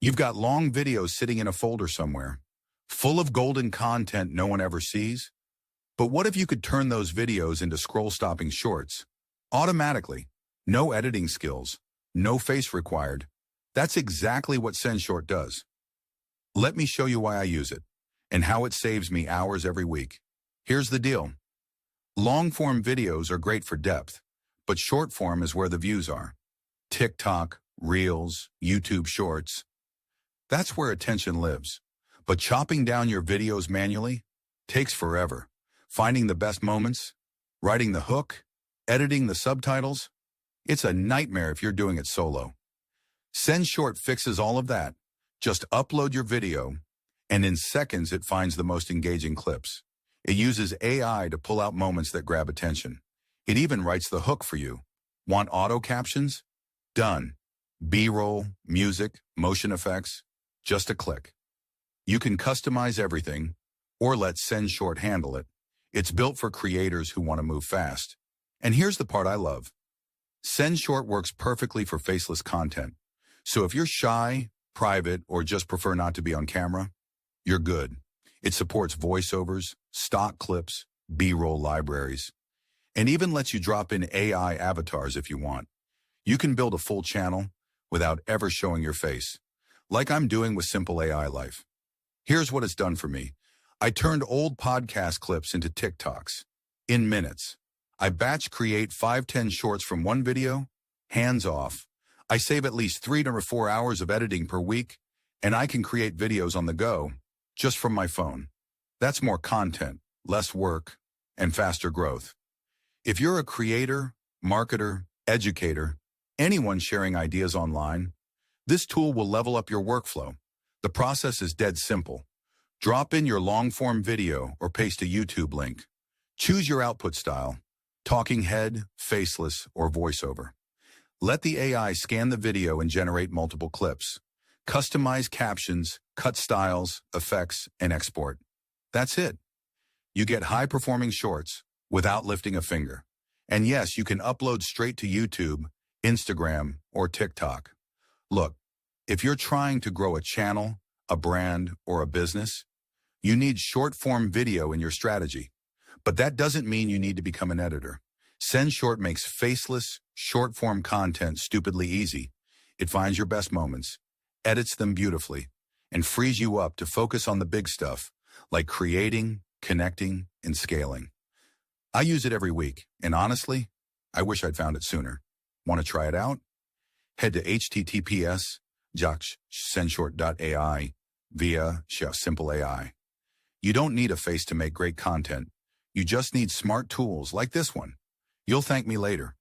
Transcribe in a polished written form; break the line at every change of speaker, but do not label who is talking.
You've got long videos sitting in a folder somewhere, full of golden content no one ever sees. But what if you could turn those videos into scroll-stopping shorts? Automatically. No editing skills. No face required. That's exactly what SendShort does. Let me show you why I use it, and how it saves me hours every week. Here's the deal. Long-form videos are great for depth, but short-form is where the views are. TikTok, Reels, YouTube Shorts. That's where attention lives. But chopping down your videos manually takes forever. Finding the best moments, writing the hook, editing the subtitles, it's a nightmare if you're doing it solo. SendShort fixes all of that. Just upload your video, and in seconds it finds the most engaging clips. It uses AI to pull out moments that grab attention. It even writes the hook for you. Want auto captions? Done. B-roll, music, motion effects, just a click. You can customize everything, or let SendShort handle it. It's built for creators who want to move fast. And here's the part I love. SendShort works perfectly for faceless content. So if you're shy, private, or just prefer not to be on camera, you're good. It supports voiceovers, stock clips, B-roll libraries, and even lets you drop in AI avatars if you want. You can build a full channel without ever showing your face, like I'm doing with Simple AI Life. Here's what it's done for me. I turned old podcast clips into TikToks in minutes. I batch create 5-10 shorts from one video, hands off. I save at least 3 to 4 hours of editing per week, and I can create videos on the go just from my phone. That's more content, less work, and faster growth. If you're a creator, marketer, educator, anyone sharing ideas online, this tool will level up your workflow. The process is dead simple. Drop in your long-form video or paste a YouTube link. Choose your output style, talking head, faceless, or voiceover. Let the AI scan the video and generate multiple clips. Customize captions, cut styles, effects, and export. That's it. You get high-performing shorts without lifting a finger. And yes, you can upload straight to YouTube, Instagram, or TikTok. Look, if you're trying to grow a channel, a brand, or a business, you need short-form video in your strategy. But that doesn't mean you need to become an editor. SendShort makes faceless, short-form content stupidly easy. It finds your best moments, edits them beautifully, and frees you up to focus on the big stuff, like creating, connecting, and scaling. I use it every week, and honestly, I wish I'd found it sooner. Want to try it out? Head to https://sendshort.ai via Simple AI. You don't need a face to make great content. You just need smart tools like this one. You'll thank me later.